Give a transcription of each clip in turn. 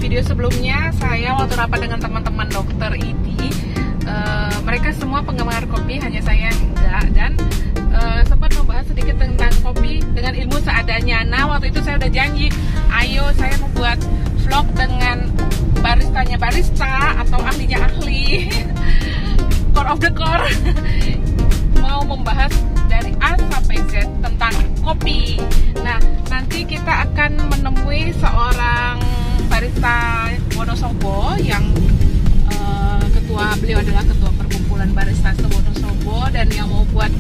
video sebelumnya saya waktu rapat dengan teman-teman dokter ID, mereka semua penggemar kopi, hanya saya yang enggak, dan sempat membahas sedikit tentang kopi dengan ilmu seadanya. Nah, waktu itu saya udah janji, ayo saya membuat vlog dengan baristanya barista atau ahlinya ahli, core of the core, mau membahas dari A sampai Z tentang kopi. Nah, nanti kita akan menemui seorang barista Wonosobo yang beliau adalah ketua perkumpulan barista Wonosobo, dan yang mau buat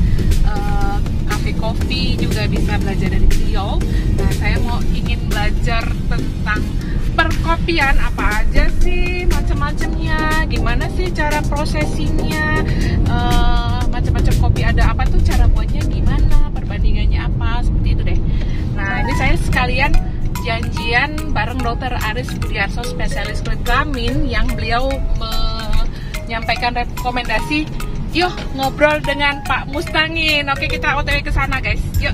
cafe kopi juga bisa belajar dari beliau. Nah, saya ingin belajar tentang perkopian, apa aja sih macam-macamnya, gimana sih cara prosesinya, macam-macam kopi ada apa tuh, cara buatnya gimana, perbandingannya apa, seperti itu deh. Nah, ini saya sekalian janjian bareng Dr. Aris Budiarso, spesialis kulit kelamin, yang beliau menyampaikan rekomendasi, yuk ngobrol dengan Pak Mustangin. Oke, kita OTW ke sana guys, yuk.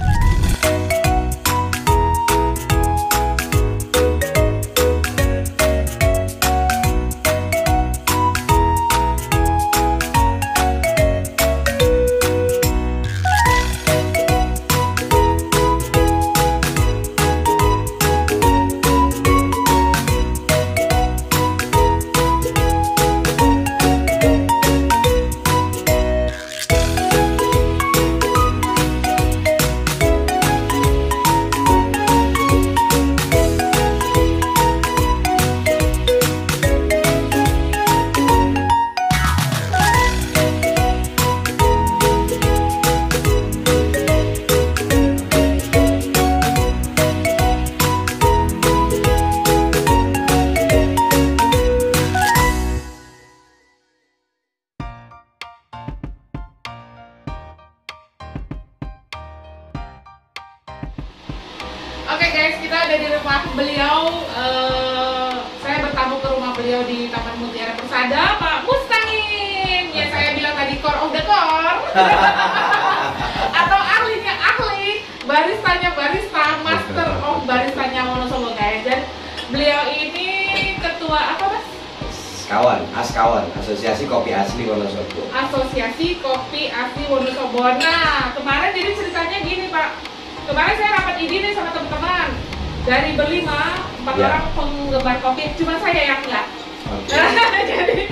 Oke guys, kita ada di rumah beliau. Saya bertamu ke rumah beliau di Taman Mutiara Persada, Pak Mustangin. Ya, saya bilang tadi core of the core. Atau ahlinya ahli, baristanya barista, master of baristanya Wonosobo guys. Dan beliau ini ketua apa mas? Askawan, Asosiasi Kopi Asli Wonosobo. Asosiasi Kopi Asli Wonosobo. Nah, kemarin jadi ceritanya gini Pak. Kemarin saya rapat ini nih sama teman-teman dari berlima, 4 orang penggemar kopi, cuma saya yang enggak. Okay.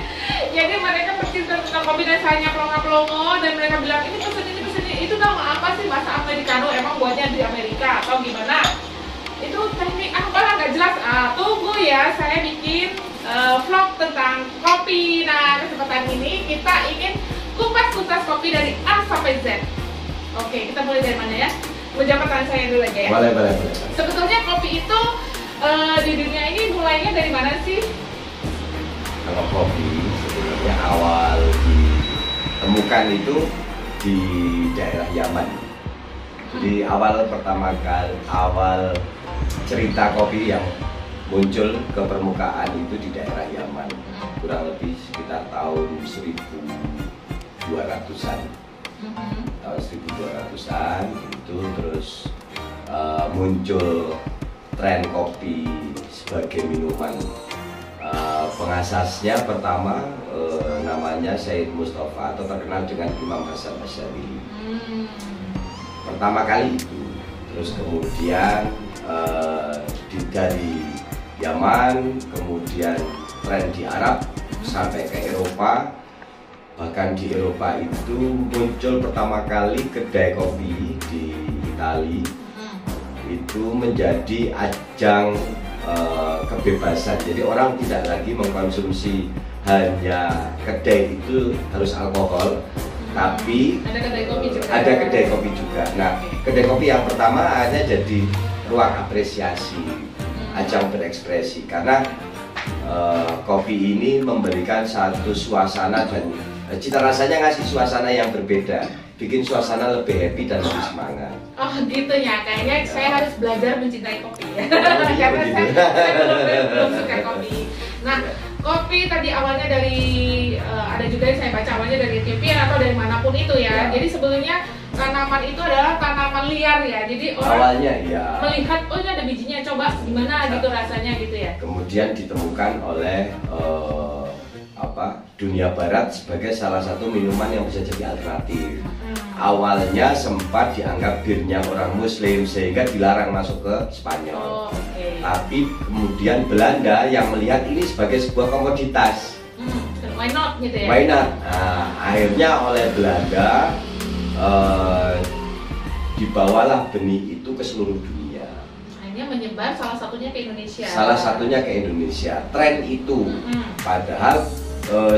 jadi mereka bercerita tentang kopi dan saya nyapelongo, dan mereka bilang ini pesen itu nama apa sih, masa americano, emang buatnya di Amerika atau gimana? Itu teknik apalah nggak jelas. Tunggu ya, saya bikin vlog tentang kopi. Nah, kesempatan ini kita ingin kupas tuntas kopi dari A sampai Z. Oke, kita mulai dari mana ya? Menjawab pertanyaan saya dulu aja ya. Boleh. Sebetulnya kopi itu di dunia ini mulainya dari mana sih? Kalau kopi sebenarnya awal ditemukan itu di daerah Yaman. Jadi awal cerita kopi yang muncul ke permukaan itu di daerah Yaman, kurang lebih sekitar tahun 1200-an. Tahun 1200-an itu terus muncul tren kopi sebagai minuman. Pengasasnya pertama namanya Said Mustafa atau terkenal dengan Imam Hasan Asy'ari. Pertama kali itu, terus kemudian dari Yaman, kemudian tren di Arab sampai ke Eropa. Bahkan di Eropa itu muncul pertama kali kedai kopi di Italia. Itu menjadi ajang kebebasan. Jadi orang tidak lagi mengkonsumsi hanya kedai itu harus alkohol, tapi ada kedai kopi juga. Nah, kedai kopi yang pertama hanya jadi ruang apresiasi, ajang berekspresi, karena kopi ini memberikan satu suasana dan cita rasanya ngasih suasana yang berbeda, bikin suasana lebih happy dan lebih semangat. Oh gitu ya, kayaknya saya harus belajar mencintai kopi ya. Karena saya belum suka kopi. Nah, kopi tadi awalnya dari ada juga yang saya baca awalnya dari Ethiopia atau dari manapun itu ya. Jadi sebelumnya tanaman itu adalah tanaman liar ya. Jadi orang awalnya ya. melihat, oh ini ada bijinya, coba gimana gitu rasanya gitu ya. Kemudian ditemukan oleh dunia barat sebagai salah satu minuman yang bisa jadi alternatif. Awalnya sempat dianggap birnya orang Muslim sehingga dilarang masuk ke Spanyol. Tapi kemudian Belanda yang melihat ini sebagai sebuah komoditas. Why not gitu ya? Why not? Nah, akhirnya oleh Belanda dibawalah benih itu ke seluruh dunia. Akhirnya menyebar salah satunya ke Indonesia. Salah satunya ke Indonesia. Tren itu. Padahal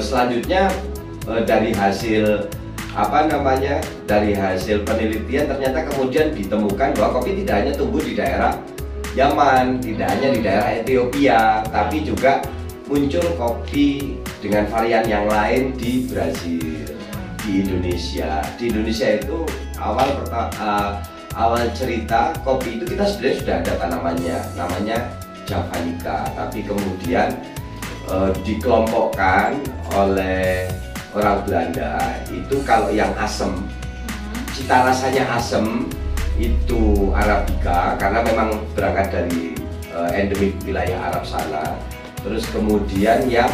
selanjutnya dari hasil dari hasil penelitian ternyata kemudian ditemukan bahwa kopi tidak hanya tumbuh di daerah Yaman, tidak hanya di daerah Ethiopia, tapi juga muncul kopi dengan varian yang lain di Brazil, di Indonesia. Di Indonesia itu awal cerita kopi itu kita sebenarnya sudah ada tanamannya, namanya Javanica, tapi kemudian dikelompokkan oleh orang Belanda itu kalau yang asem, cita rasanya asem itu Arabica karena memang berangkat dari endemik wilayah Arab sana. Terus kemudian yang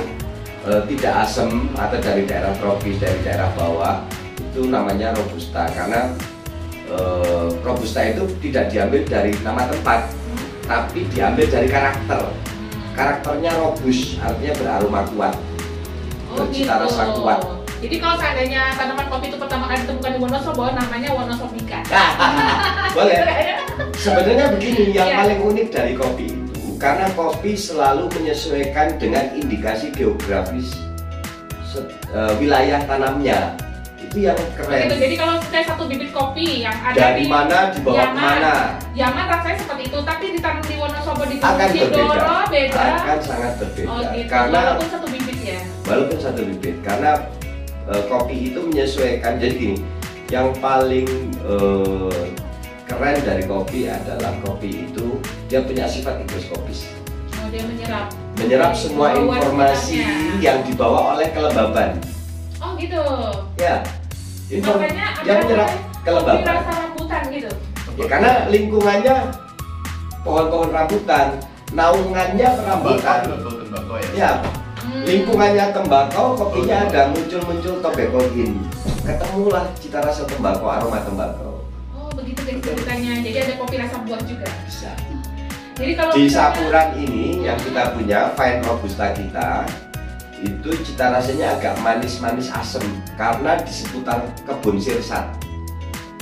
tidak asem atau dari daerah tropis, dari daerah bawah itu namanya Robusta karena Robusta itu tidak diambil dari nama tempat tapi diambil dari karakter. Karakternya robust, artinya beraroma kuat, bercita rasa kuat. Jadi kalau seandainya tanaman kopi itu pertama kali ditemukan di Wonosobo, namanya Wonosobika. Boleh. Sebenarnya begini, yang paling unik dari kopi itu, karena kopi selalu menyesuaikan dengan indikasi geografis wilayah tanamnya. Itu yang keren. Jadi kalau saya satu bibit kopi yang ada dari mana dibawa ke mana? Yaman rasanya seperti itu, tapi ditanam di Wonosobo di akan Doro beda. Akan sangat berbeda. Oh, gitu. Karena walaupun satu bibit ya. Walaupun satu bibit, karena kopi itu menyesuaikan. Jadi gini, yang paling keren dari kopi adalah kopi itu dia punya sifat higroskopis. Oh, dia menyerap semua informasi yang dibawa oleh kelembaban. Oh gitu. Ya. Makanya dia menyerap kelembaban. Kopi rasa rambutan gitu. Ya karena lingkungannya pohon-pohon rambutan, naungannya rambutan. Ya. Lingkungannya tembakau, kopinya ada muncul tobakoin. Ketemulah cita rasa tembakau, aroma tembakau. Oh begitu guys ceritanya. Jadi ada kopi rasa buah juga. Bisa. Jadi kalau di sapuran ini yang kita punya Fine Robusta kita itu cita rasanya agak manis-manis asem karena di seputar kebun sirsat.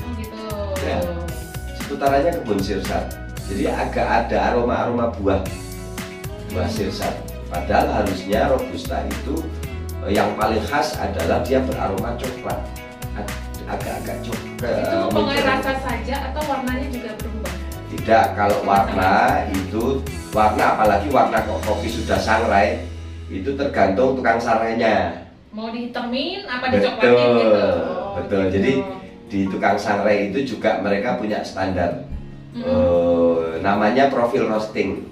Oh gitu. Ya, seputarannya kebun sirsat. Jadi agak ada aroma-aroma buah sirsat. Padahal harusnya Robusta itu yang paling khas adalah dia beraroma coklat, agak-agak coklat. Itu mempengaruhi rasa saja atau warnanya juga berubah? Tidak, kalau warna itu apalagi warna kopi sudah sangrai itu tergantung tukang sangrainya. Mau dihitamin apa dicoklatin gitu? Betul. Gitu. Jadi di tukang sangrai itu juga mereka punya standar, namanya profil roasting.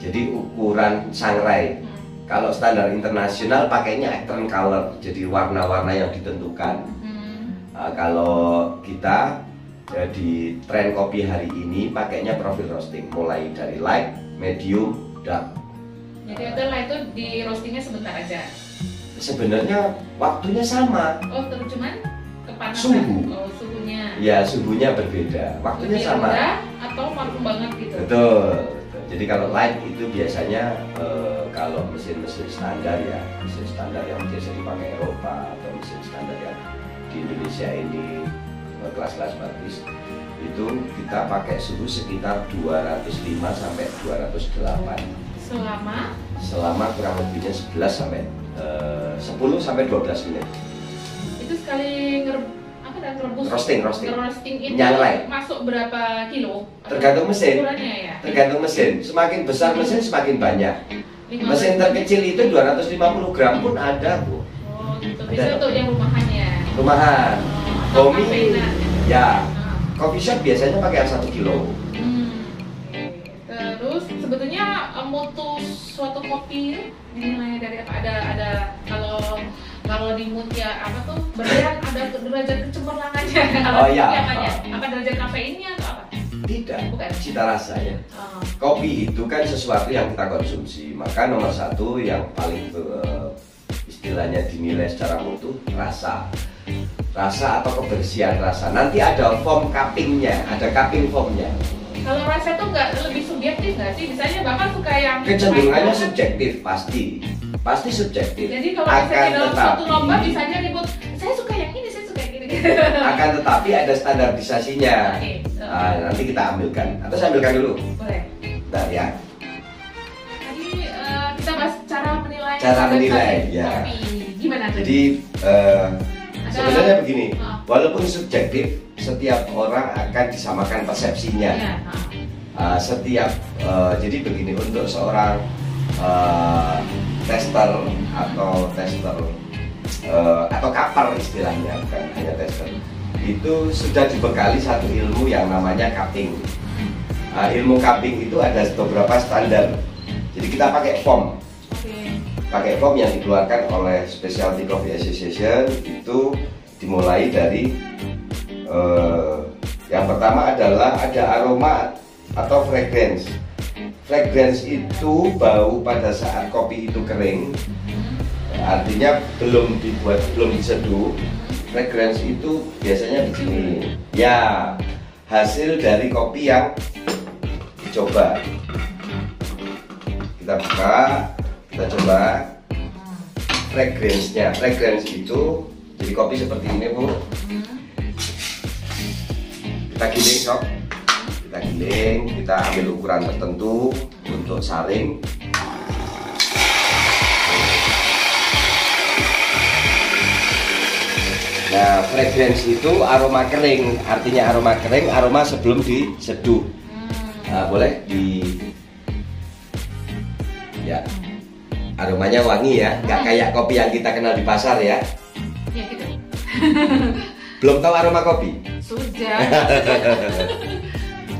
Jadi ukuran sangrai. Kalau standar internasional pakainya Actron color, jadi warna-warna yang ditentukan. Kalau kita di tren kopi hari ini pakainya profil roasting, mulai dari light, medium, dark. Jadi itu light itu di roastingnya sebentar aja. Sebenarnya waktunya sama. Oh, terus cuman kepanasan. Suhu. Oh, suhunya. Ya, suhunya berbeda. Waktunya lebih sama. rendah atau vakum banget gitu. Betul. Jadi kalau light itu biasanya kalau mesin-mesin standar ya, mesin standar yang biasa dipakai Eropa atau mesin standar yang di Indonesia ini kelas-kelas bagus itu kita pakai suhu sekitar 205 sampai 208 selama kurang lebihnya 11 sampai 10 sampai 12 menit. Itu sekali rebus roasting itu nyalai. Masuk berapa kilo? Tergantung mesin. Ya? Tergantung mesin. Semakin besar mesin semakin banyak. Mesin terkecil itu 250 gram pun ada, Bu. Oh, gitu. Bisa untuk yang rumahannya. Rumahan. Kopi ya. Coffee shop biasanya pakai 1 kilo. Terus sebetulnya mutu suatu kopi dinilai dari apa? Ada kalau Kalau di mood ya apa tuh berlian ada derajat kecemerlangannya. Kalau Oh, iya. apanya? Apa derajat kafeinnya atau apa? Tidak, Bukan. cita rasanya. Oh. Kopi itu kan sesuatu yang kita konsumsi, maka nomor satu yang paling istilahnya dinilai secara mutu rasa atau kebersihan rasa. Nanti ada foam cuppingnya, ada cupping foamnya. Kalau rasa tuh nggak lebih subjektif nggak sih? Misalnya Bapak suka yang Kecenderungannya pahit, subjektif, pasti subjektif. jadi kalau misalnya dalam suatu lomba misalnya ribut, saya suka yang ini, saya suka yang ini. akan tetapi ada standarisasinya. Oke. Nah, nanti kita ambilkan. Atau saya ambilkan dulu. Boleh. Bentar ya. Tadi kita bahas cara menilai. Cara menilai, kopi. ya. Gimana tuh? Jadi sebenarnya begini, Ah. walaupun subjektif, setiap orang akan disamakan persepsinya. Ya, Jadi begini, untuk seorang tester atau kapar istilahnya, bukan hanya tester, itu sudah dibekali satu ilmu yang namanya cupping. Ilmu cupping itu ada beberapa standar. Jadi kita pakai foam. Pakai foam yang dikeluarkan oleh Specialty Coffee Association. Itu dimulai dari yang pertama adalah ada aroma atau fragrance. Fragrance itu bau pada saat kopi itu kering, artinya belum diseduh. Fragrance itu biasanya begini. Ya, hasil dari kopi yang dicoba. Kita buka, kita coba fragrance-nya. Fragrance itu jadi kopi seperti ini, Bu. Kita giling, Sob. Kita giling, kita ambil ukuran tertentu untuk saring. Nah, fragrance itu aroma kering, artinya aroma kering, aroma sebelum diseduh. Nah, boleh ya, aromanya wangi ya, nggak kayak kopi yang kita kenal di pasar ya. Ya gitu. Belum tahu aroma kopi? Sudah.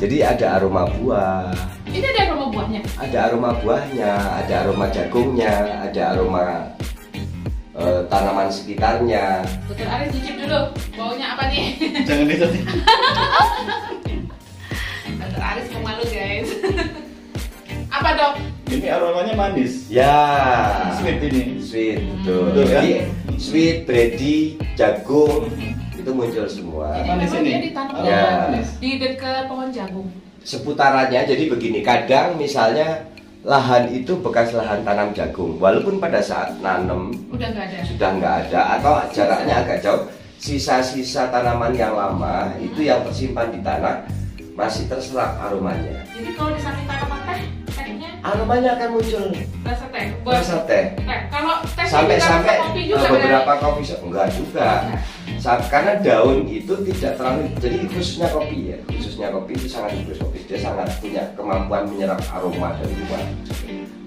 Jadi ada aroma buah. Ini ada aroma buahnya. Ada aroma buahnya, ada aroma jagungnya, ada aroma tanaman sekitarnya. Dokter Aris cicip dulu, baunya apa nih? Jangan disetir. Dokter Aris pemalu guys. Apa dok? Ini aromanya manis. Ya. Sweet ini. Sweet, betul. Betul, kan? Jadi sweet, bready, jagung itu muncul semua. Manis Memang ini. dia ditanam Ya. di dekat pohon jagung. Seputarannya jadi begini, kadang misalnya lahan itu bekas lahan tanam jagung, walaupun pada saat nanam Udah nggak ada. sudah nggak ada atau jaraknya agak jauh, sisa-sisa tanaman yang lama itu yang tersimpan di tanah masih terserap aromanya. Jadi kalau di samping tanaman teh, tehnya Aromanya akan muncul rasa teh. rasa teh. Kalau teh Sampai kopi juga beberapa kopi shop enggak juga. Karena daun itu tidak terlalu, jadi khususnya kopi itu sangat mikroskopis, dia sangat punya kemampuan menyerap aroma dari luar.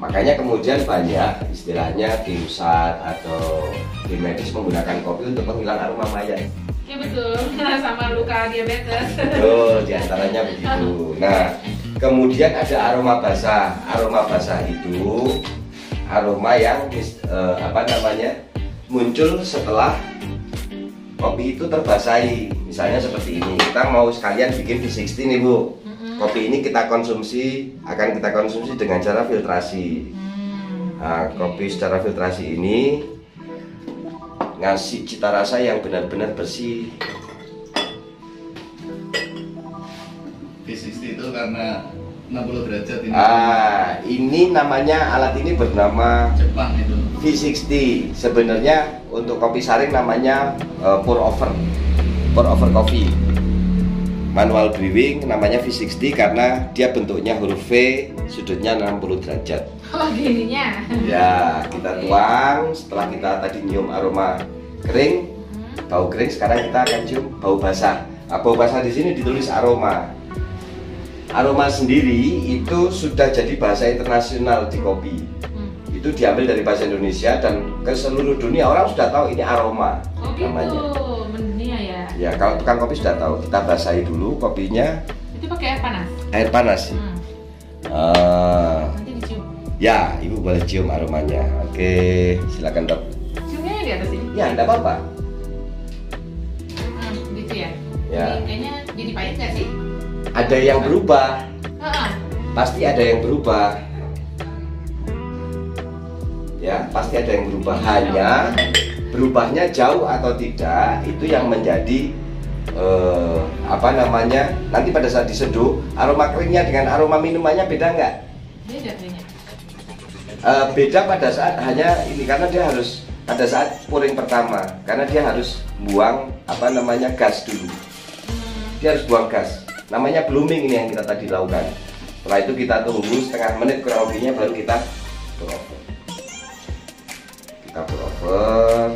Makanya kemudian banyak istilahnya tim SAT atau tim medis menggunakan kopi untuk menghilang aroma mayat. Ya betul, sama luka diabetes. Betul, diantaranya begitu. Nah, kemudian ada aroma basah. Aroma basah itu aroma yang muncul setelah kopi itu terbasahi. Misalnya seperti ini, kita mau sekalian bikin V60 nih Bu. Kopi ini akan kita konsumsi dengan cara filtrasi. Nah, kopi secara filtrasi ini ngasih cita rasa yang benar-benar bersih. V60 itu karena 60 derajat ini. Ini namanya, alat ini bernama Jepang itu. V60. Sebenarnya untuk kopi saring namanya pour over coffee. Manual brewing namanya V60 karena dia bentuknya huruf V, sudutnya 60 derajat. Oh gininya. Ya, kita tuang. Setelah kita tadi nyium aroma kering, bau kering, sekarang kita akan cium bau basah. Bau basah di sini ditulis aroma. Aroma sendiri itu sudah jadi bahasa internasional di kopi. Itu diambil dari bahasa Indonesia dan ke seluruh dunia orang sudah tahu ini aroma Oh gitu, namanya. mendunia ya. Ya, kalau tukang kopi sudah tahu. Kita basahi dulu kopinya. Itu pakai air panas. Air panas. Nanti dicium. Ya, Ibu boleh cium aromanya. Oke, silakan Dok. Ciumnya di atas ini? Ya, enggak apa-apa. Gitu ya? Ya. Jadi, kayaknya jadi pahit nggak sih? Ada yang berubah. Heeh. Pasti ada yang berubah. Ya, pasti ada yang berubah. Hanya berubahnya jauh atau tidak itu yang menjadi apa namanya, nanti pada saat diseduh aroma keringnya dengan aroma minumannya beda nggak? Beda kayaknya. Beda pada saat hanya ini, karena dia harus pada saat pouring pertama, karena dia harus buang apa namanya gas dulu. Dia harus buang gas. Namanya blooming ini yang kita tadi lakukan. Setelah itu kita tunggu setengah menit kurang lebihnya, baru kita pour over. Kita pour over.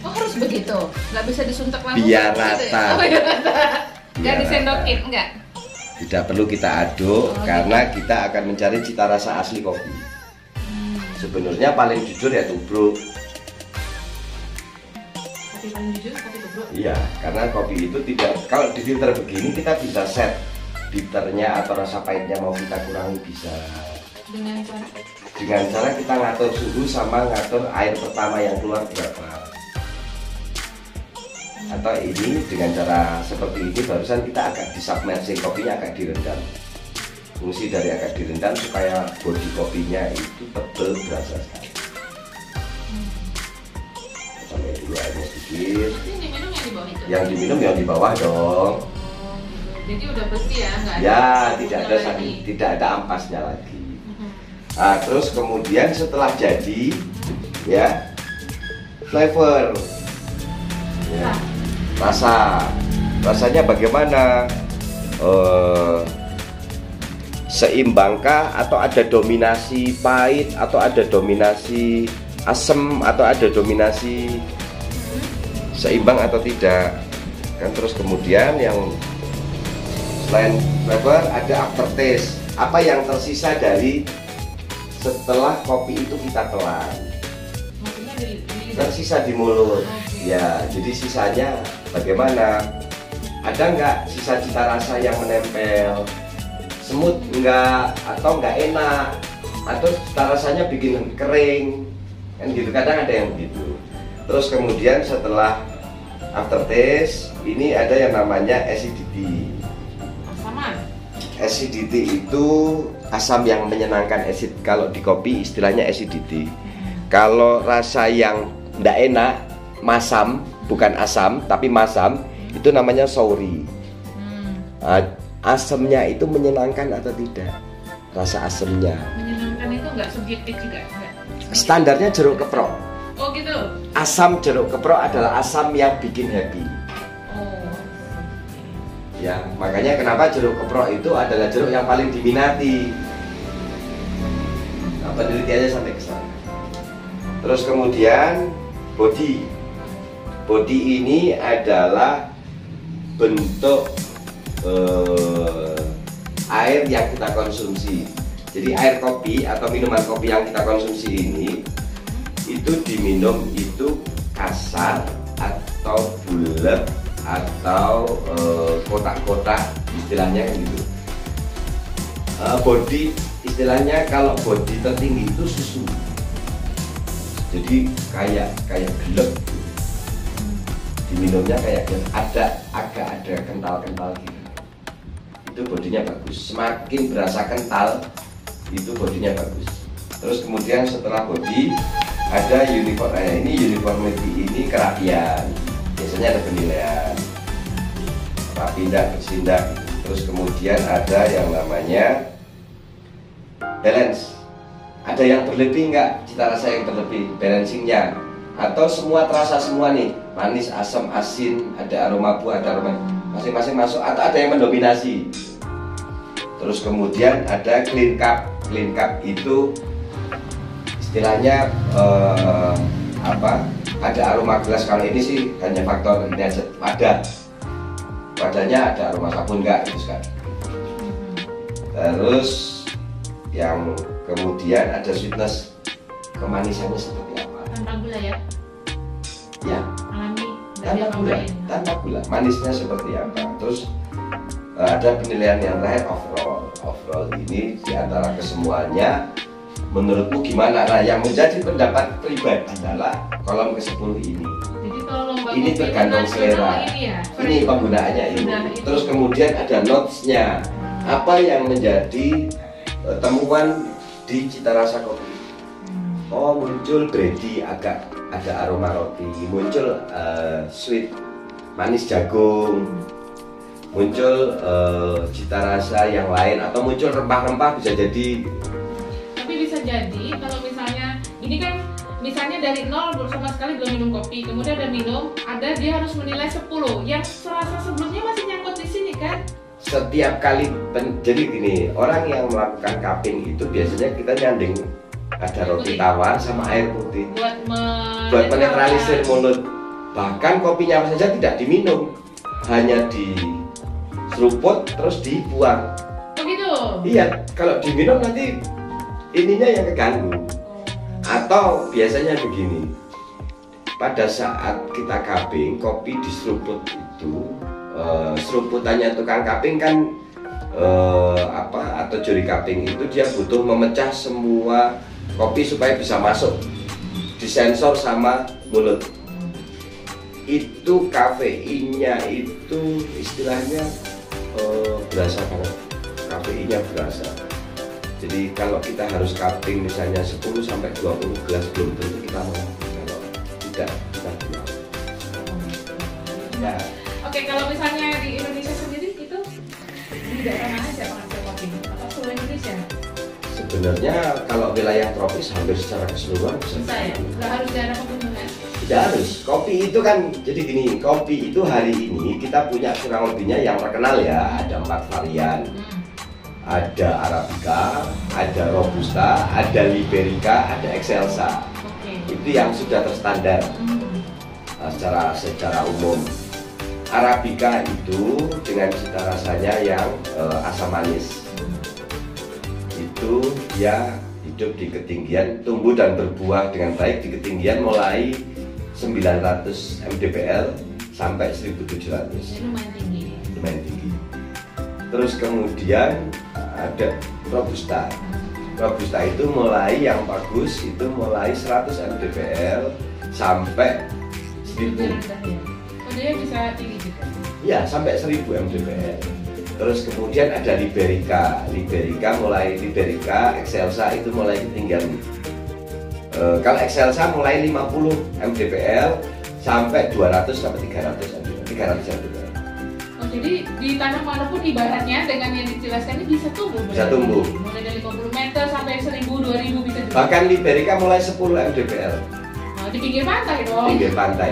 Oh, harus begitu? Nggak bisa disuntak langsung? Biar gitu ya? rata. Oh, biar rata. Nggak Biar disendokin, rata. enggak? Tidak perlu kita aduk karena kita akan mencari cita rasa asli kopi. Sebenarnya paling jujur ya tubruk. Kopi paling jujur, kopi tubruk. Iya, karena kopi itu tidak, kalau di filter begini kita bisa set bitternya atau rasa pahitnya mau kita kurangi bisa. Dengan cara kita ngatur suhu sama ngatur air pertama yang keluar berapa. Atau ini dengan cara seperti ini barusan kita agak disubmerging, kopinya agak direndam. Fungsi dari agak direndam supaya bodi kopinya itu tebal, berasa sekali. Sampai dulu airnya sedikit. Ini diminum yang di bawah itu? Yang diminum yang di bawah dong. Jadi udah bersih ya, nggak ada Ya, sabunnya lagi. tidak ada ampasnya lagi. Nah, terus kemudian setelah jadi, ya, flavor, ya, rasanya bagaimana? Seimbangkah atau ada dominasi pahit atau ada dominasi asam atau ada dominasi seimbang atau tidak? Kan terus kemudian yang selain flavor ada aftertaste. Apa yang tersisa dari setelah kopi itu kita telan? Maksudnya di Tersisa di mulut. Oke. Ya, jadi sisanya bagaimana? Ada nggak sisa cita rasa yang menempel? Semut enggak, atau enggak enak, atau cita rasanya bikin kering, kan gitu, kadang ada yang begitu. Terus kemudian setelah aftertaste ini ada yang namanya acidity. asaman. Acidity itu asam yang menyenangkan, acid. Kalau di kopi istilahnya acidity. Kalau rasa yang enggak enak, masam, bukan asam tapi masam, itu namanya souri. Asamnya itu menyenangkan atau tidak? Rasa asamnya. Menyenangkan itu nggak subjektif juga? Nggak. Standarnya jeruk keprok. Oh gitu. Asam jeruk keprok adalah asam yang bikin happy. Oh. Ya, makanya kenapa jeruk keprok itu adalah jeruk yang paling diminati. Nah, penelitiannya sampai ke sana. Terus kemudian body. Body ini adalah bentuk air yang kita konsumsi. Jadi air kopi atau minuman kopi yang kita konsumsi ini itu diminum itu kasar atau bulat atau kotak-kotak, istilahnya kan gitu. Body istilahnya, kalau body tertinggi itu susu. Jadi kayak gelap. Diminumnya kayak agak ada kental-kental gitu. Itu bodinya bagus. Semakin berasa kental itu bodinya bagus. Terus kemudian setelah body ada uniformity ini kerapian. Biasanya ada penilaian rapi ndak, bersih ndak. Terus kemudian ada yang namanya balance. Ada yang berlebih nggak cita rasa yang berlebih, balancingnya, atau semua terasa semua nih, manis, asam, asin, ada aroma buah, ada aroma, masing-masing masuk, atau ada yang mendominasi. Terus kemudian ada clean cup. Clean cup itu istilahnya ada aroma gelas. Kalau ini sih hanya faktor ini aja, wadahnya ada aroma sabun nggak gitu kan. Terus yang kemudian ada sweetness, kemanisannya seperti apa? Tanpa gula ya? Ya, Alami. tanpa gula, manisnya seperti apa? Terus ada penilaian yang terakhir overall ini di antara kesemuanya menurutmu gimana? Nah, yang menjadi pendapat pribadi adalah kolom ke-10 ini. Jadi kalau lomba Ini kopi tergantung nasional selera. ini ya. Ini penggunaannya ini. Sudah itu. Terus kemudian ada notes-nya. Apa yang menjadi temuan di cita rasa kopi? Oh, muncul bready, agak ada aroma roti, muncul sweet, manis jagung, muncul cita rasa yang lain, atau muncul rempah-rempah bisa jadi. Tapi bisa jadi kalau misalnya ini kan misalnya dari 0 sama sekali belum minum kopi, kemudian ada minum, dia harus menilai 10. Yang rasa sebelumnya masih nyangkut di sini kan? Setiap kali jadi gini, orang yang melakukan cupping itu biasanya kita nyanding ada roti tawar sama air putih buat menetralisir mulut. Bahkan kopinya saja tidak diminum, hanya diseruput terus dibuang. Begitu. Iya, kalau diminum nanti ininya yang keganggu. Atau biasanya begini, pada saat kita cupping, kopi diseruput itu, seruputannya tukang cupping kan atau juri cupping itu dia butuh memecah semua kopi supaya bisa masuk, disensor sama mulut. Itu kafeinnya itu istilahnya berasa banget, kafeinnya berasa. Jadi kalau kita harus cupping misalnya 10 sampai 20 gelas belum tentu kita mau, kalau tidak kita buang. Ya. Oke, kalau misalnya di Indonesia sendiri itu di daerah mana aja penghasil kopi? Atau seluruh Indonesia? Sebenarnya kalau wilayah tropis hampir secara keseluruhan bisa Ya? Nggak harus daerah pegunungan? tidak harus. Kopi itu kan jadi gini, kopi itu hari ini kita punya kurang lebihnya yang terkenal ya, ada 4 varian. Ada Arabica, ada Robusta, ada Liberica, ada Excelsa. Itu yang sudah terstandar secara umum. Arabica itu dengan cita rasanya yang asam manis. Itu dia hidup di ketinggian, tumbuh dan berbuah dengan baik di ketinggian mulai 900 mdpl sampai 1700. Lumayan tinggi. Terus kemudian ada Robusta. Robusta itu mulai yang bagus itu mulai 100 mdpl sampai 1000. Dia bisa tinggi juga. Ya, sampai 1000 mdpl. Terus kemudian ada Liberica. Liberica, Excelsa itu mulai ketinggian. Kalau Excelsa mulai 50 mdpl sampai 200 sampai 300 mdpl. Jadi di tanah manapun ibaratnya dengan yang dijelaskan ini bisa tumbuh. Bisa tumbuh. Mulai dari 50 meter sampai 1000, 2000 bisa juga. Bahkan Liberica mulai 10 mdpl. Di pinggir pantai dong. Pinggir pantai.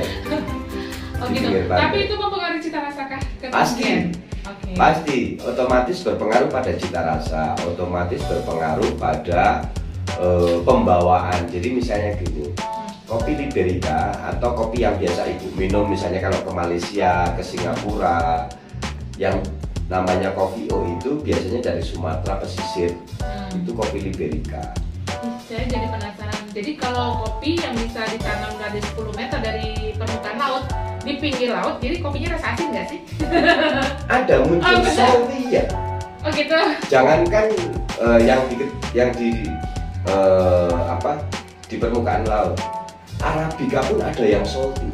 Oh Di gitu. pinggir pantai. Tapi itu mempengaruhi cita rasa kah? Pasti. Oke. Pasti, otomatis berpengaruh pada cita rasa, otomatis berpengaruh pada pembawaan. Jadi misalnya gini, kopi Liberica atau kopi yang biasa ibu minum misalnya kalau ke Malaysia, ke Singapura, yang namanya kopi O itu biasanya dari Sumatera pesisir. Itu kopi Liberica. Saya jadi penasaran. Jadi kalau kopi yang bisa ditanam dari 10 meter dari permukaan laut di pinggir laut, jadi kopinya rasa asin nggak sih? Ada muncul salty ya. Oh gitu. Jangankan di permukaan laut, Arabica pun ada yang salty.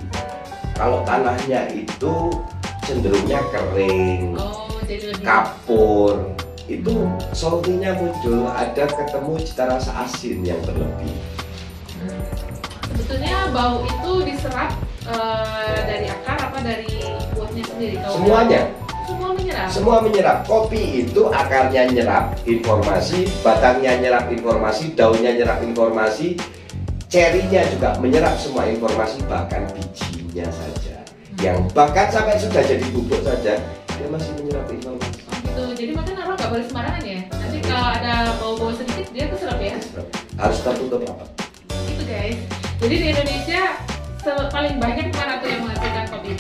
Kalau tanahnya itu cenderungnya kering, Jadi lebih kapur, itu salty-nya muncul, ada ketemu cita rasa asin yang berlebih. Sebetulnya bau itu diserap dari akar apa dari buahnya sendiri? Semuanya. Semua menyerap. Semua menyerap. Kopi itu akarnya nyerap informasi, batangnya nyerap informasi, daunnya nyerap informasi, cerinya juga menyerap semua informasi, bahkan bijinya saja. Yang bahkan sampai sudah jadi bubuk saja, dia masih menyerap informasi. Oh gitu. Jadi makan naruh nggak boleh sembarangan ya? Nanti kalau ada bau-bau sedikit dia keserap ya? Harus tertutup rapat. Gitu guys. Jadi di Indonesia paling banyak mana tuh yang menghasilkan kopi?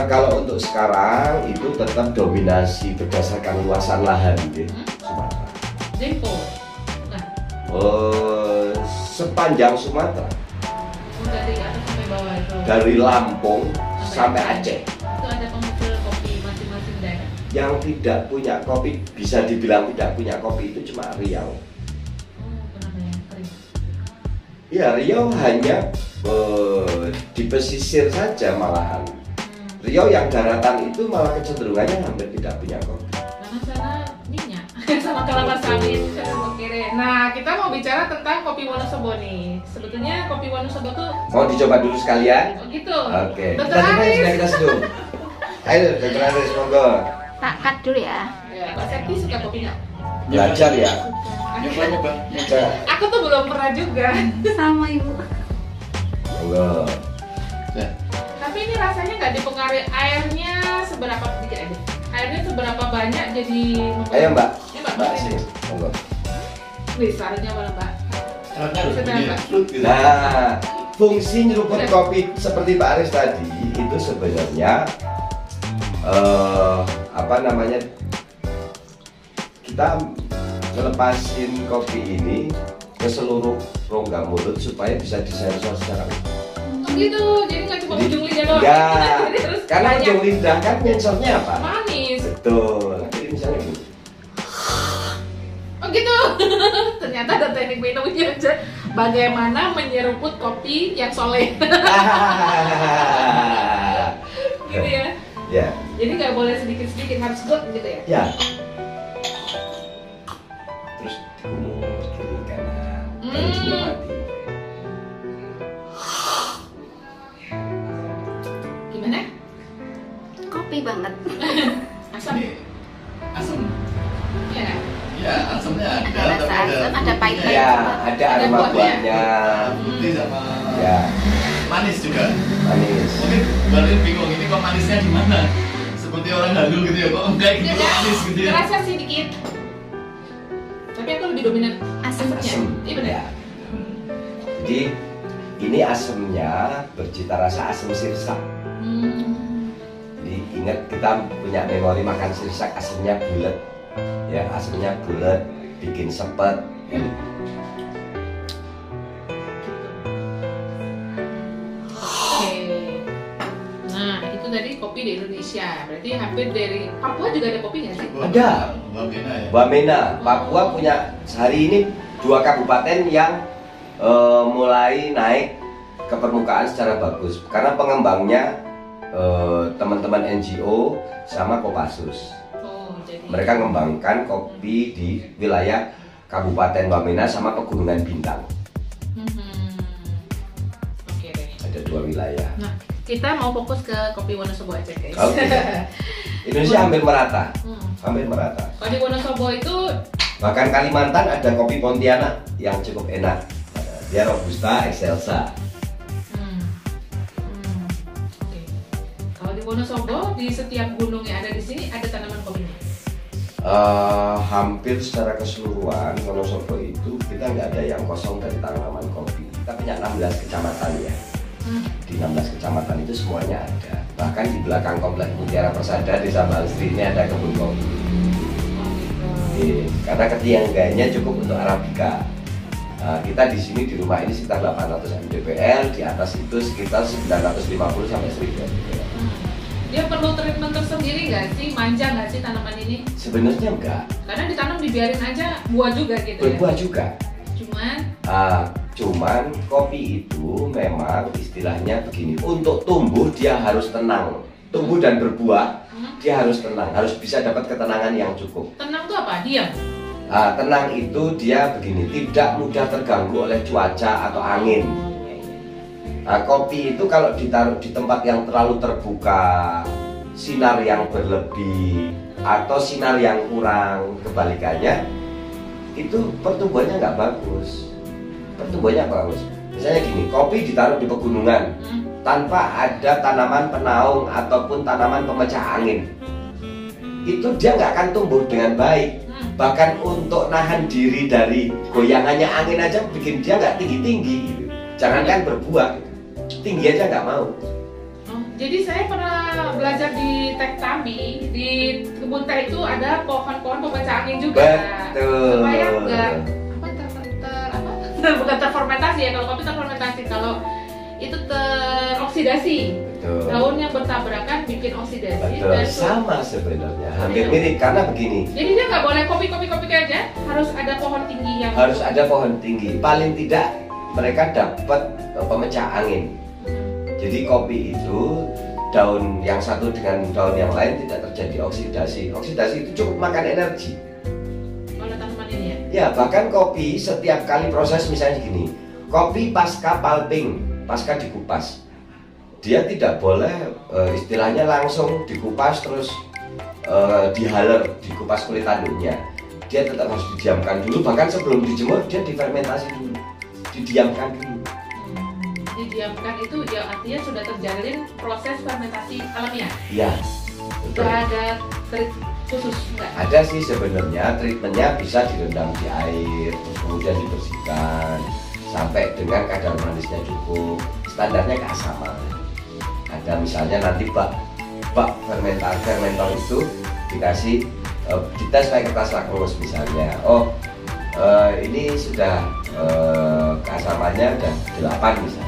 Kalau untuk sekarang itu tetap dominasi berdasarkan luasan lahan gitu, Sumatera. Dempo. Nah, Sepanjang Sumatera, dari atas sampai bawah itu. dari Lampung sampai Aceh. Itu ada penghasil kopi masing-masing daerah. yang tidak punya kopi, bisa dibilang tidak punya kopi itu cuma Riau. Kenapa ya? Kering. Ya Riau hanya di pesisir saja malahan. Riau yang daratan itu malah kecenderungannya hampir tidak punya kopi. Karena sana minyak sama kelapa sawit. Nah, kita mau bicara tentang kopi Wonosobo nih. Sebetulnya kopi Wonosobo tuh Mau dicoba dulu sekalian? oh gitu. Oke. Dokter Kita Aris. kita seduh. Ayo, Dokter Aris, monggo. Tak cut dulu ya. Ya, Pak Septi suka kopi nggak? Belajar ya. Nyoba. Coba. Aku tuh belum pernah juga. Sama ibu. Monggo. Nah, Tapi ini rasanya nggak dipengaruhi airnya seberapa sedikit aja. Airnya seberapa banyak jadi Ayo Mbak. Ya, Mbak. Mbak sini. Monggo. Wih, sarannya mana Mbak? syaratnya harus Sudah, bunyi Pak. flute gitu. Nah, fungsi nyeruput kopi seperti Pak Aris tadi itu sebenarnya apa namanya, kita melepasin kopi ini ke seluruh rongga mulut supaya bisa disensor secara Oh gitu, jadi nggak cuma ujung lidah doang. ya, Jadi terus karena banyak ujung lidah kan sensornya apa? manis. Betul. Jadi misalnya gini. Oh gitu. Ternyata ada teknik minumnya aja. Bagaimana menyeruput kopi yang soleh. Gitu ya. Ya, Jadi nggak boleh sedikit-sedikit, harus gut gitu ya. ya. Terus dikumur kiri kanan, baru dinikmati. Gimana? Kopi banget. Asam. Ini asam. Ya. Ya, asamnya ada. Ada rasa tapi asam, ada pahit-pahit. Ya, ada aroma buahnya. buahnya. putih sama Ya, manis juga. manis. Mungkin Barin bingung ini kok manisnya di mana? Seperti orang halu gitu ya, kok enggak gitu Tidak, manis gitu ya. Rasa sih dikit. Tapi aku lebih dominan asamnya. Asam. Iya benar. Ya. Jadi ini asamnya bercita rasa asam sirsak. Hmm. Jadi ingat kita punya memori makan sirsak, asamnya bulat. Ya, asamnya bulat, bikin sepet. Ya. Oke. Nah, itu tadi kopi di Indonesia. Berarti hampir dari Papua juga ada kopi nggak sih? Ada. Wamena ya. Wamena, Papua punya hari ini 2 kabupaten yang mulai naik ke permukaan secara bagus karena pengembangnya teman-teman NGO sama Kopassus. Oh, jadi. Mereka mengembangkan kopi di wilayah Kabupaten Wamena sama Pegunungan Bintang. Hmm. Oke deh. Ada 2 wilayah. Nah, kita mau fokus ke kopi Wonosobo aja guys. Oke. Indonesia hampir merata, Hmm. hampir merata. Kalau di Wonosobo itu Bahkan Kalimantan ada kopi Pontianak yang cukup enak. Dia Robusta Excelsa. Oke. Kalau di Wonosobo di setiap gunung yang ada di sini ada tanaman kopinya. Hampir secara keseluruhan Wonosobo itu kita nggak ada yang kosong dari tanaman kopi. Kita punya 16 kecamatan ya. Di 16 kecamatan itu semuanya ada. Bahkan di belakang komplek Mutiara Persada Desa Balstri ini ada kebun kopi. Karena ketinggiannya cukup untuk Arabica. Kita di sini di rumah ini sekitar 800 mdpl, di atas itu sekitar 950 sampai 1000 mdpl. Dia perlu treatment tersendiri nggak sih? Manja nggak sih tanaman ini? Sebenarnya enggak, Karena ditanam dibiarin aja buah juga gitu ya. berbuah juga. Cuman Kopi itu memang istilahnya begini, untuk tumbuh dia harus tenang. Tumbuh dan berbuah dia harus tenang, harus bisa dapat ketenangan yang cukup. tenang tuh apa? Diam. Tenang itu dia begini, tidak mudah terganggu oleh cuaca atau angin. Kopi itu kalau ditaruh di tempat yang terlalu terbuka, sinar yang berlebih atau sinar yang kurang, kebalikannya itu pertumbuhannya nggak bagus. Pertumbuhannya bagus. Misalnya gini, kopi ditaruh di pegunungan tanpa ada tanaman penaung ataupun tanaman pemecah angin, itu dia nggak akan tumbuh dengan baik. Bahkan untuk nahan diri dari goyangannya angin aja bikin dia nggak tinggi-tinggi gitu. Jangankan berbuah, tinggi aja nggak mau. Jadi saya pernah belajar di Teh Tambi, di kebun teh itu ada pohon-pohon pemecah angin juga. Betul. Supaya enggak bukan terfermentasi ya, kalau kopi terfermentasi. Kalau itu teroksidasi. Betul. Daun yang bertabrakan bikin oksidasi. Betul, Dan sama sebenarnya, hampir Iya. mirip karena begini. jadi dia nggak boleh kopi aja, harus ada pohon tinggi yang Harus ada pohon tinggi, paling tidak mereka dapat pemecah angin. Jadi kopi itu daun yang satu dengan daun yang lain tidak terjadi oksidasi. Oksidasi itu cukup makan energi. oleh tanaman ini ya. Ya, bahkan kopi setiap kali proses misalnya gini, kopi pasca pulping, pasca dikupas, dia tidak boleh istilahnya langsung dikupas terus dihaler, dikupas kulit tanduknya. Dia tetap harus didiamkan dulu, bahkan sebelum dijemur dia difermentasi dulu, didiamkan dulu. Didiamkan itu ya artinya sudah terjalin proses fermentasi alamiah. Iya, betul. Nggak ada trik khusus nggak? Ada sih sebenarnya, treatmentnya bisa direndam di air, terus kemudian dibersihkan sampai dengan kadar manisnya cukup. Standarnya keasaman. Ada misalnya nanti bak fermentor itu dikasih dites pakai kertas lakmus misalnya. Oh, ini sudah keasamannya udah 8 misalnya.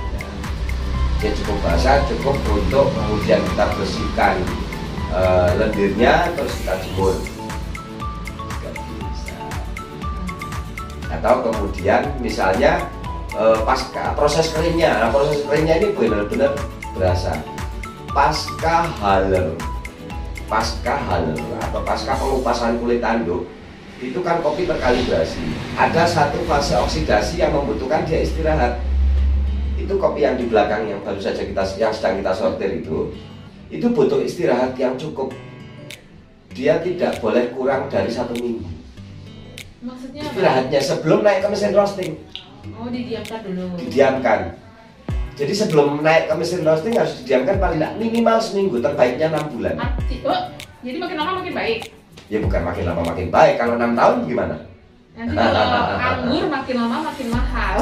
Dia cukup basah, cukup untuk kemudian kita bersihkan lendirnya terus kita jemur. Nggak bisa. Atau kemudian misalnya pasca proses keringnya, nah proses keringnya ini benar-benar berasa pasca haler atau pasca pengupasan kulit tanduk itu kan kopi terkalibrasi. Ada satu fase oksidasi yang membutuhkan dia istirahat. Itu kopi yang di belakang yang baru saja yang sedang kita sortir itu butuh istirahat yang cukup. Dia tidak boleh kurang dari 1 minggu. Maksudnya apa? Istirahatnya sebelum naik ke mesin roasting. Oh, didiamkan dulu. Didiamkan. Jadi sebelum naik ke mesin roasting harus didiamkan paling tidak minimal seminggu, terbaiknya 6 bulan. Jadi makin lama makin baik. Ya bukan makin lama makin baik. Kalau 6 tahun gimana? Nanti kalau anggur makin lama makin mahal.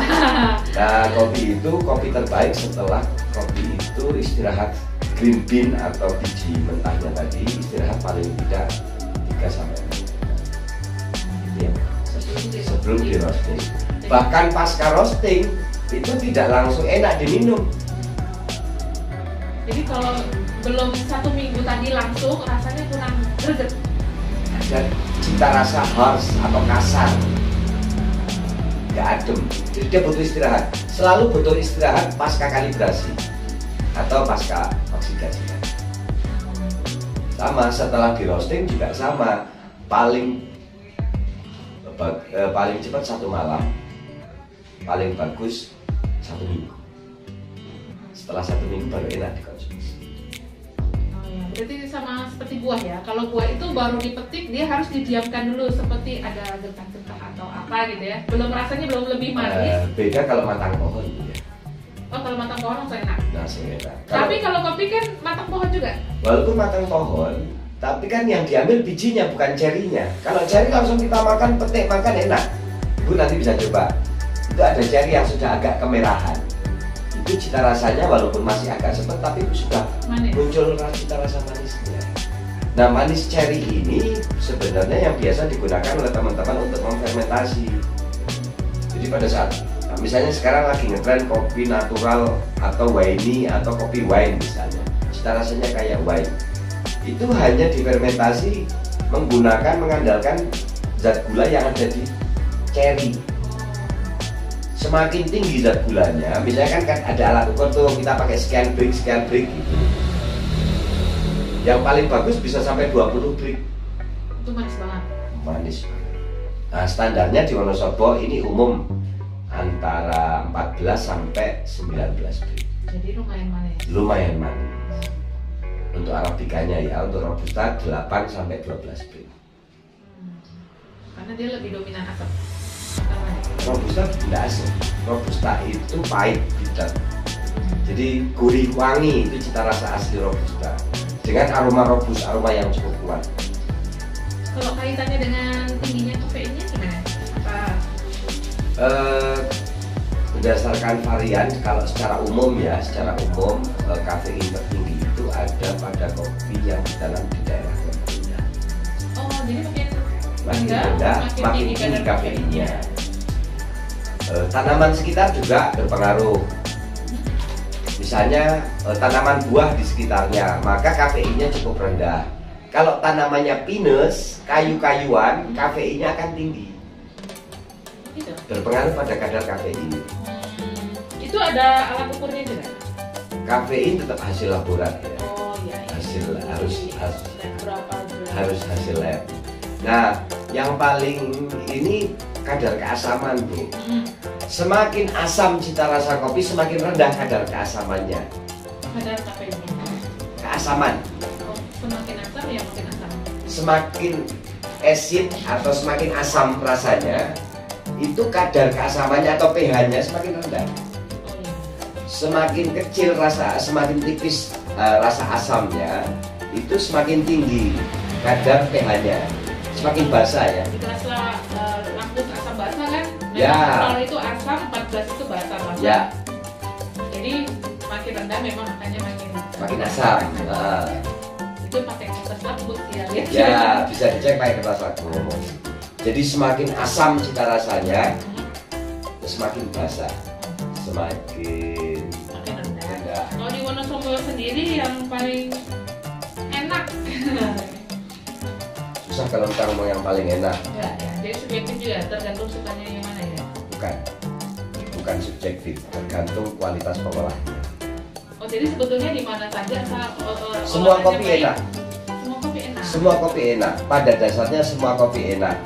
Nah, kopi itu kopi terbaik setelah kopi itu istirahat green bean atau biji mentahnya tadi istirahat paling tidak 3 sampai 4 ya, sebelum di roasting. Bahkan pasca roasting itu tidak langsung enak diminum. Jadi kalau belum 1 minggu tadi langsung rasanya kurang greget. Dan cita rasa harsh atau kasar, nggak adem. Jadi dia butuh istirahat. Selalu butuh istirahat pasca kalibrasi atau pasca oksidasi. Sama setelah di roasting juga sama. Paling cepat 1 malam, paling bagus 1 minggu. Setelah 1 minggu baru enak dikonsumsi. Berarti sama seperti buah ya. Kalau buah itu baru dipetik dia harus didiamkan dulu seperti ada getah-getah atau apa gitu ya. Rasanya belum lebih manis. Beda kalau matang pohon ya. Oh, kalau matang pohon langsung enak. Langsung enak. Tapi kalau kopi kan matang pohon juga. Walaupun matang pohon, tapi kan yang diambil bijinya bukan cerinya. Kalau ceri langsung kita makan, petik makan enak. Ibu nanti bisa coba. Itu ada ceri yang sudah agak kemerahan. Itu cita rasanya walaupun masih agak sepet tapi sudah Manis. muncul cita rasa manisnya. Nah, manis ceri ini sebenarnya yang biasa digunakan oleh teman-teman untuk memfermentasi. Jadi pada saat misalnya sekarang lagi ngetren kopi natural atau winey atau kopi wine misalnya, cita rasanya kayak wine. Itu hanya difermentasi mengandalkan zat gula yang ada di ceri. Semakin tinggi zat gulanya, misalnya kan ada alat ukur tuh, kita pakai sekian brick gitu. Yang paling bagus bisa sampai 20 brick. Itu manis banget. Manis. Nah, standarnya di Wonosobo ini umum antara 14 sampai 19 brick. Jadi lumayan manis. Lumayan manis. Untuk arabikanya ya, untuk robusta 8 sampai 12 brick. Karena dia lebih dominan asam. Robusta tidak asam. Robusta itu pahit bitter. Jadi gurih wangi itu cita rasa asli robusta. Dengan aroma aroma yang cukup kuat. Kalau kaitannya dengan tingginya kafeinnya gimana? Apa? Berdasarkan varian, kalau secara umum kafein tertinggi itu ada pada kopi yang ditanam di daerah yang rendah. Oh, jadi Makin rendah, makin tinggi kafeinnya. Tanaman sekitar juga berpengaruh. misalnya tanaman buah di sekitarnya, maka kafeinnya cukup rendah. Kalau tanamannya pinus, kayu-kayuan, kafeinnya akan tinggi. Gitu. Berpengaruh pada kadar kafein. Itu ada alat ukurnya juga? Kafein tetap hasil laborat ya. Oh iya. Hasil Berapa gram? harus hasil lab. Nah, yang paling ini kadar keasaman, Bu. Semakin asam cita rasa kopi, semakin rendah kadar keasamannya. Kadar kafeinnya. Keasaman. Oh, semakin asam ya makin asam. Semakin acid atau semakin asam rasanya, itu kadar keasamannya atau pH-nya semakin rendah. Oh iya. Semakin kecil semakin tipis rasa asamnya, itu semakin tinggi kadar pH-nya. Semakin basah ya. Rasa lambung asam basah kan? Ya. Kalau itu asam, 14 itu basah. Ya, Jadi makin rendah memang makanya makin asam. Itu pakai kertas lambung ya. Ya, bisa dicek pakai kertas lambung. Jadi semakin asam cita rasanya, semakin basah, semakin Makin rendah. rendah. Kalau di Wonosobo sendiri yang paling enak. Susah kalau kita ngomong yang paling enak. Ya, jadi subjektif juga, tergantung sukanya yang mana ya. Bukan subjektif, tergantung kualitas pengolahnya. Oh, jadi sebetulnya di mana saja Semua olahannya kopi baik? enak. Semua kopi enak. Semua kopi enak. Pada dasarnya semua kopi enak.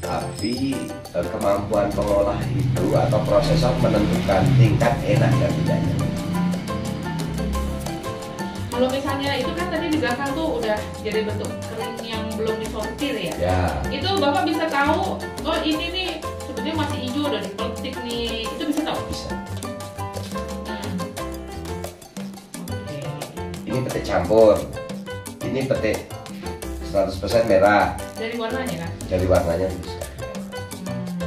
Tapi kemampuan pengolah itu atau prosesor menentukan tingkat enak dan tidaknya. Kalau misalnya itu kan tadi di belakang tuh udah jadi bentuk kering yang belum disortir ya. Ya, Itu Bapak bisa tahu, oh ini nih sebetulnya masih hijau udah dipetik nih. Itu bisa tahu. bisa. Oke. Ini petik campur. Ini petik 100% merah. Dari warnanya kan? Dari warnanya bisa.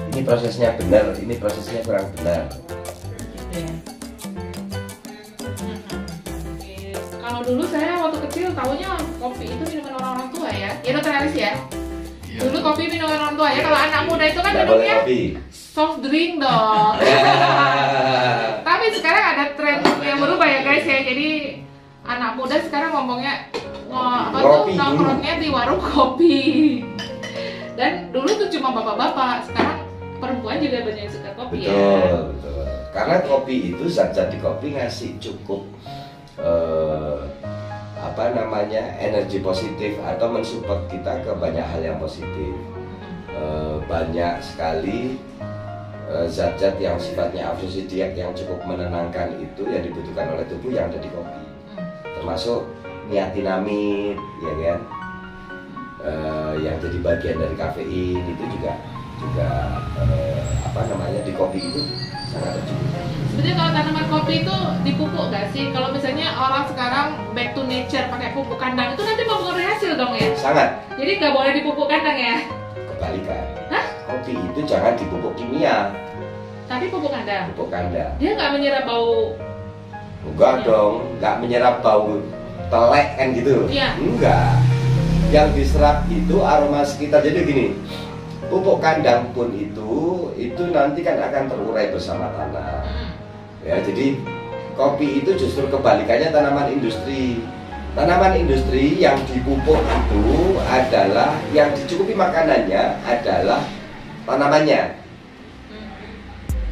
Ini prosesnya benar, ini prosesnya kurang benar. Gitu ya. Oke. Kalau dulu saya waktu kecil taunya kopi itu minuman orang-orang tua ya. Ya Dokter Aris ya. Iya. Dulu kopi minuman orang tua ya. Kalau anak muda itu kan Nggak boleh minumnya kopi. soft drink dong. Tapi sekarang ada tren yang berubah ya guys ya. Jadi anak muda sekarang ngomongnya Kopi dulu. nongkrongnya di warung kopi. Dan dulu tuh cuma bapak-bapak. Sekarang perempuan juga banyak yang suka kopi ya. Betul. Karena kopi itu zat-zat di kopi ngasih cukup energi positif atau mensupport kita ke banyak hal yang positif. Banyak sekali zat-zat yang sifatnya afrodisiak yang cukup menenangkan itu yang dibutuhkan oleh tubuh yang ada di kopi. Termasuk niatinamid, ya kan? Yang jadi bagian dari kafein itu juga di kopi itu sangat tercukupi. Sebenarnya kalau tanaman kopi itu dipupuk nggak sih? Kalau misalnya orang sekarang back to nature pakai pupuk kandang itu nanti mempengaruhi hasil dong ya? Sangat. Jadi nggak boleh dipupuk kandang ya? Kebalikan. Hah? Kopi itu jangan dipupuk kimia, Tapi pupuk kandang. pupuk kandang. Dia nggak menyerap bau. Enggak dong, nggak menyerap bau telek kan gitu. Iya. Enggak. Yang diserap itu aroma sekitar. Jadi gini, pupuk kandang pun itu nanti kan akan terurai bersama tanah. Ya, jadi kopi itu justru kebalikannya tanaman industri. Tanaman industri yang dipupuk itu adalah yang dicukupi makanannya adalah tanamannya.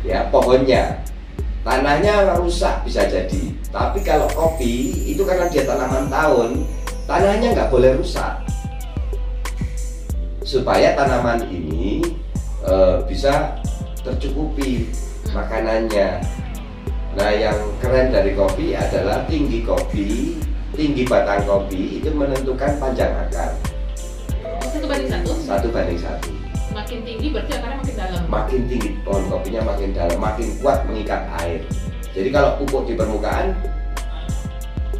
Ya, pohonnya. Tanahnya rusak bisa jadi. Tapi kalau kopi itu karena dia tanaman tahun, tanahnya nggak boleh rusak. Supaya tanaman ini bisa tercukupi makanannya. Nah, yang keren dari kopi adalah tinggi batang kopi itu menentukan panjang akar. 1:1. 1:1. Makin tinggi berarti akarnya makin dalam. Makin tinggi pohon kopinya makin dalam, makin kuat mengikat air. Jadi kalau pupuk di permukaan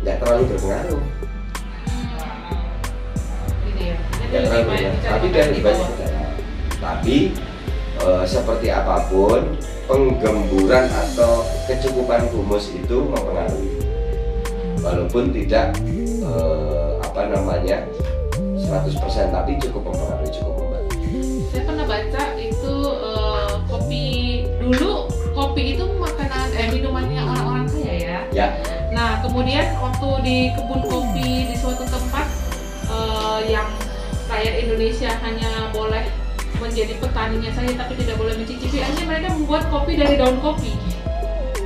nggak terlalu berpengaruh. Gitu ya. Nggak terlalu berpengaruh. Tapi dia lebih banyak ke dalam. Tapi seperti apapun, penggemburan atau kecukupan humus itu mempengaruhi. Walaupun tidak 100%, tapi cukup mempengaruhi, cukup membantu. Saya pernah baca itu kopi dulu, kopi itu makanan minumannya orang-orang kaya ya. Ya. Nah, kemudian waktu di kebun kopi di suatu tempat yang rakyat Indonesia hanya boleh menjadi petaninya saja tapi tidak boleh mencicipi, akhirnya mereka membuat kopi dari daun kopi.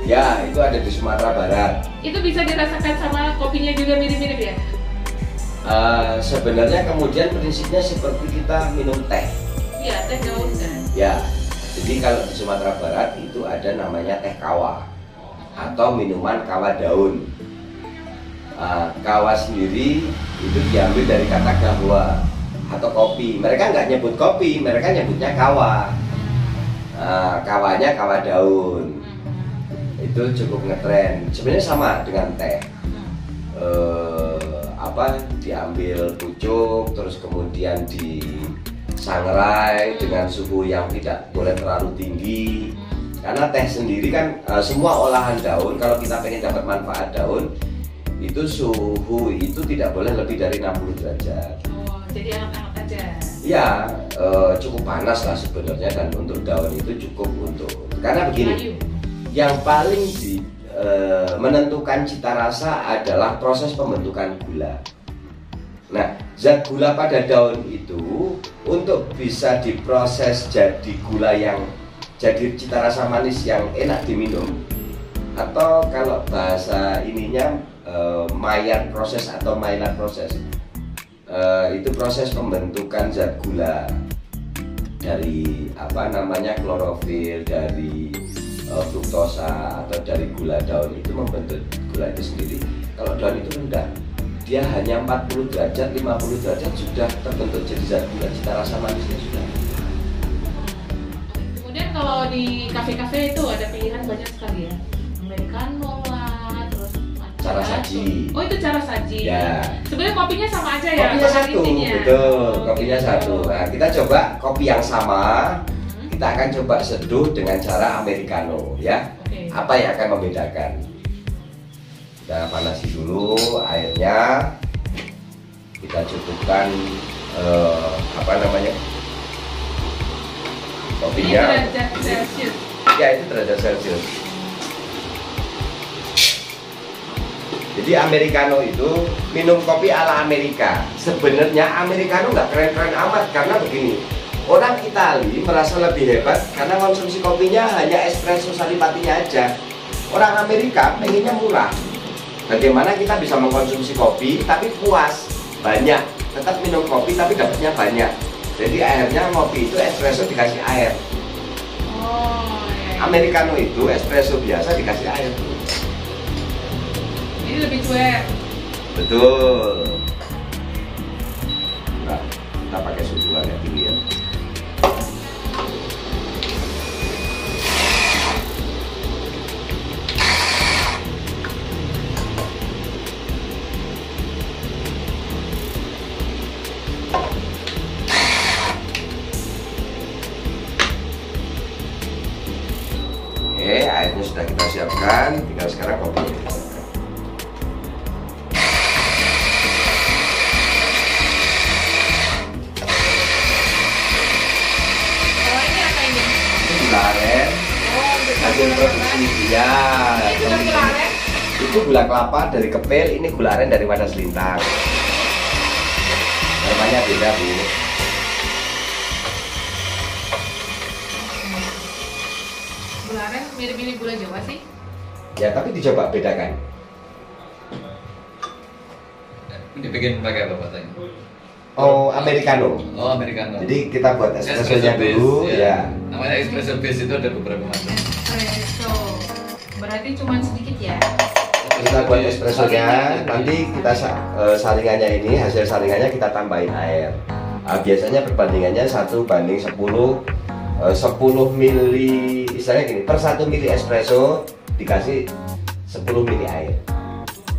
Ya, itu ada di Sumatera Barat. Itu bisa dirasakan sama kopinya juga mirip-mirip ya? Sebenarnya kemudian prinsipnya seperti kita minum teh. Iya, teh daun kan? Ya, jadi kalau di Sumatera Barat itu ada namanya teh kawa atau minuman kawa daun. Kawa sendiri itu diambil dari kata gahwa atau kopi. Mereka nggak nyebut kopi, mereka nyebutnya kawa. Kawanya kawa daun. Itu cukup ngetren. Sebenarnya sama dengan teh. Diambil pucuk, terus kemudian disangrai dengan suhu yang tidak boleh terlalu tinggi. Karena teh sendiri kan semua olahan daun, kalau kita pengen dapat manfaat daun, itu suhu itu tidak boleh lebih dari 60 derajat. Oh, jadi hangat-hangat aja. Ya, cukup panas lah sebenarnya, dan untuk daun itu cukup untuk, karena begini, yang paling menentukan cita rasa adalah proses pembentukan gula. Nah, zat gula pada daun itu untuk bisa diproses jadi gula yang jadi cita rasa manis yang enak diminum, atau kalau bahasa ininya Maillard proses atau Maillard proses, itu proses pembentukan zat gula dari klorofil, dari fruktosa atau dari gula daun itu membentuk gula itu sendiri. Kalau daun itu rendah, dia hanya 40 derajat, 50 derajat sudah terbentuk jadi zat gula, cita rasa manisnya sudah. Kemudian kalau di kafe-kafe itu ada pilihan banyak sekali ya, americano lah, terus Cara saji. Oh, itu cara saji. Ya. Sebenarnya kopinya sama aja ya. Kopinya satu, intinya. betul. Kopinya satu. Nah, kita coba kopi yang sama. Kita akan coba seduh dengan cara americano, ya. Oke. Apa yang akan membedakan? Kita panasi dulu airnya. Kita cukupkan kopinya. Ini derajat Celcius. Ya, itu derajat Celcius. Jadi americano itu minum kopi ala Amerika. Sebenarnya americano nggak keren-keren amat, karena begini. Orang Itali merasa lebih hebat karena konsumsi kopinya hanya espresso saripatinya aja. Orang Amerika pengennya murah. Bagaimana kita bisa mengkonsumsi kopi tapi puas, banyak, tetap minum kopi tapi dapatnya banyak. Jadi akhirnya kopi itu espresso dikasih air. Oh, ya. Americano itu espresso biasa dikasih air. Ini lebih cuek. Betul. Nah, kita pakai susu agak tinggi ya. Oke, airnya sudah kita siapkan, tinggal sekarang kopinya kita siapkan. Kalau ini apa ini? Ini gula aren, Oh, hasil produksi ya. Ini juga gula aren. Itu gula kelapa dari kepil, ini gula aren dari wadah selintang. Namanya beda, Bu. Gula aren mirip-mirip gula Jawa sih. Ya, tapi dicoba bedakan. Dibikin pakai apa Pak tadi? Oh, americano. Oh, americano. Jadi kita buat espresso Espresso dulu, base, ya. Namanya espresso base itu ada beberapa macam. Espresso. Berarti cuma sedikit ya. Kita buat espressonya, nanti kita saringannya ini, hasil saringannya kita tambahin air. Biasanya perbandingannya 1:10, 10 mili, istilahnya gini, per 1 mili espresso dikasih 10 mili air.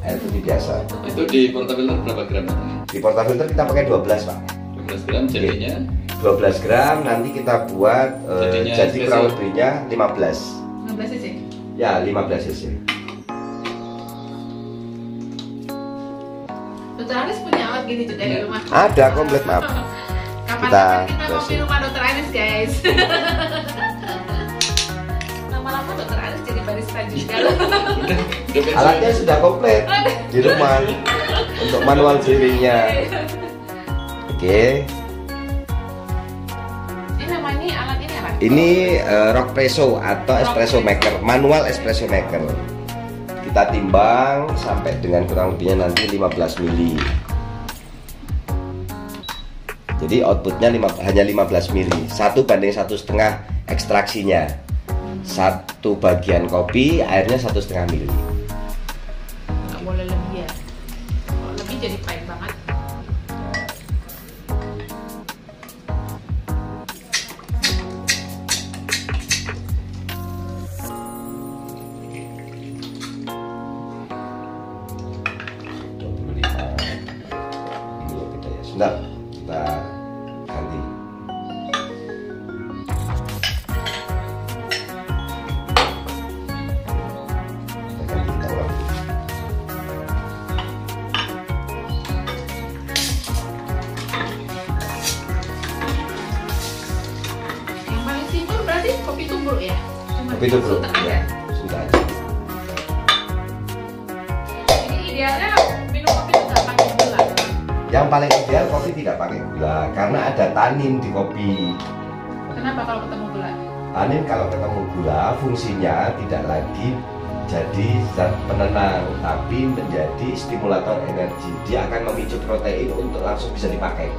Air putih biasa. Itu di portafilter berapa gram? Di portafilter kita pakai 12, Pak. 12 gram jadinya. 12 gram, nanti kita buat Jadinya jadi espresso. kurang lebihnya 15. 15 cc. Ya, 15 cc. Dokter Anis punya alat gini juga di rumah. Ada komplit, maaf. Kapan-kapan kita Kita ngopi rumah Dokter Anis, guys. Lama-lama Dokter Anis jadi barista juga. Alatnya sudah komplit di rumah untuk manual giringnya. Oke. Ini namanya alat ini apa? Ini Rockpresso atau espresso maker, manual espresso maker. Kita timbang sampai dengan kurang lebihnya nanti 15 mili. Jadi outputnya hanya 15 mili, 1:1,5 ekstraksinya. Satu bagian kopi airnya 1,5 mili. Nggak boleh lebih ya. Kalau lebih jadi pahit banget. Sudah, kita ganti. Kita ganti tawar. Yang paling simpel berarti kopi tubruk ya? Kopi tubruk, suntak ya, aja. sudah aja. Ini idealnya minum kopi itu nggak pakai gula. Yang paling ideal kopi tidak pakai gula karena ada tanin di kopi. Kenapa kalau ketemu gula? Tanin kalau ketemu gula fungsinya tidak lagi jadi zat penenang tapi menjadi stimulator energi. Dia akan memicu protein untuk langsung bisa dipakai.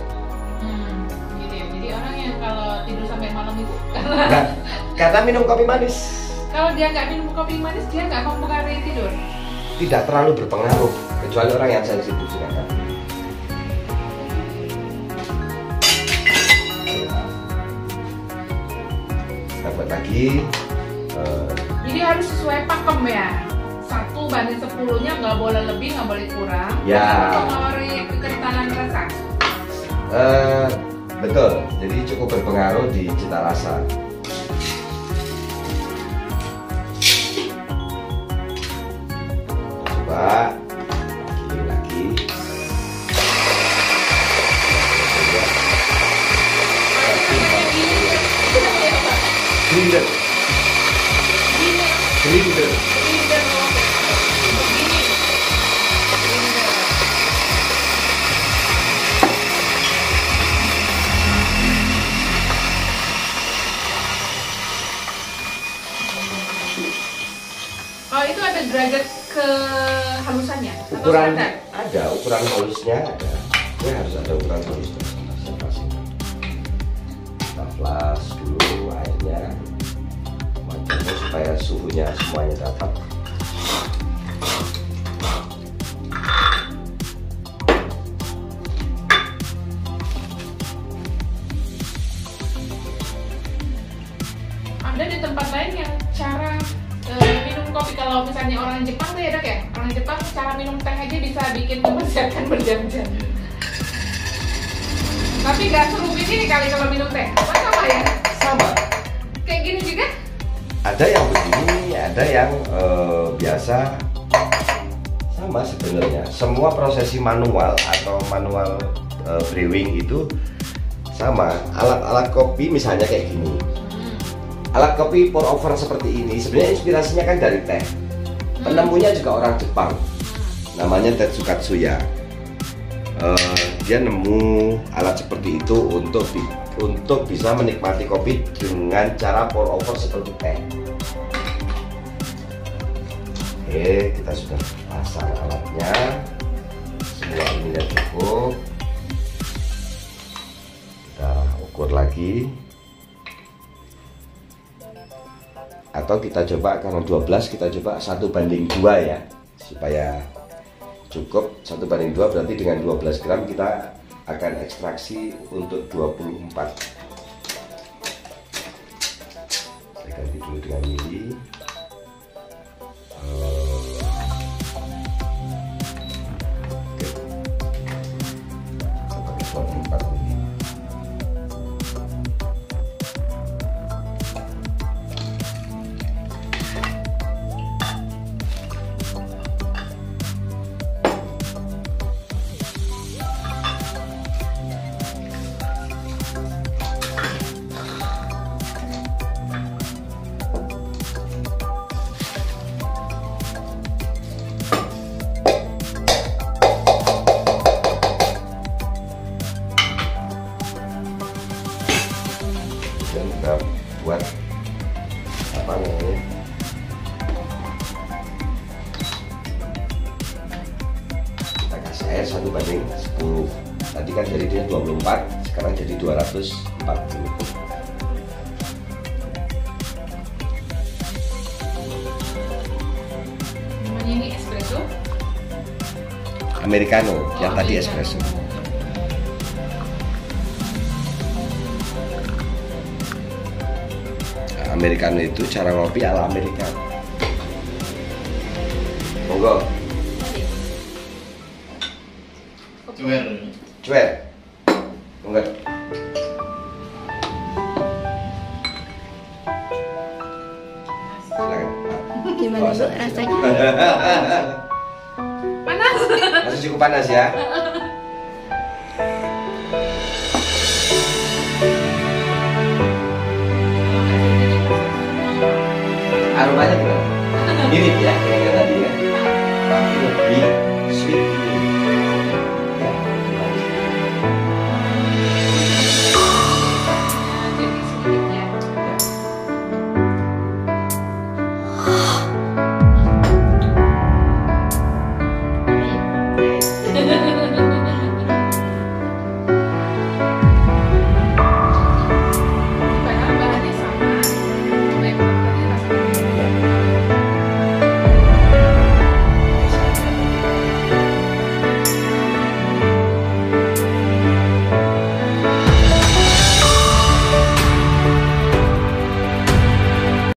Gitu ya. Jadi orang yang kalau tidur sampai malam itu Nah, karena minum kopi manis kalau dia nggak minum kopi manis dia nggak mempengaruhi tidur. tidak terlalu berpengaruh kecuali orang yang sensitif silakan. Kita buat lagi. Jadi harus sesuai pakem ya. 1:10-nya nggak boleh lebih, nggak boleh kurang. Ya. Karena mempengaruhi kekentalan rasa. Betul, jadi cukup berpengaruh di cita rasa. Coba lagi. Grinder. Grinder. Oh, itu ada derajat kehalusannya atau Ukuran standar? ada, ukuran halusnya ada. Ya harus ada ukuran halusnya. Kita flash dulu airnya, macamnya supaya suhunya semuanya dapat. Ada di tempat lain yang cara minum kopi kalau misalnya orang Jepang tuh ya dok ya, orang Jepang cara minum teh aja bisa bikin mempersiapkan berjam-jam. Tapi nggak serumit ini kali kalau minum teh, apa sama ya? Sama. Kayak gini juga? Ada yang begini, ada yang biasa. Sama sebenarnya. Semua prosesi manual atau manual brewing itu sama. Alat-alat kopi misalnya kayak gini. Alat kopi pour over seperti ini sebenarnya inspirasinya kan dari teh. Penemunya juga orang Jepang, namanya Tetsuya Katsuya. Dia nemu alat seperti itu untuk bisa menikmati kopi dengan cara pour over seperti teh. Oke, kita sudah pasang alatnya, semua ininya cukup. Kita ukur lagi. Atau kita coba karena 12 kita coba 1:2 ya supaya cukup. 1:2 berarti dengan 12 gram kita akan ekstraksi untuk 24. Saya ganti dulu dengan mili. Oke. 24 mili. kemudian kita buat apa namanya, kita kasih air 1:10. Tadi kan jadi dia 24, sekarang jadi 240. Namanya ini espresso. Americano, yang tadi Americano. espresso. Nah, Americano itu cara ngopi ala Amerika. Monggo, Cuer. cuek. Monggo. Silakan. Gimana Bu rasanya? Panas. Masih cukup panas ya.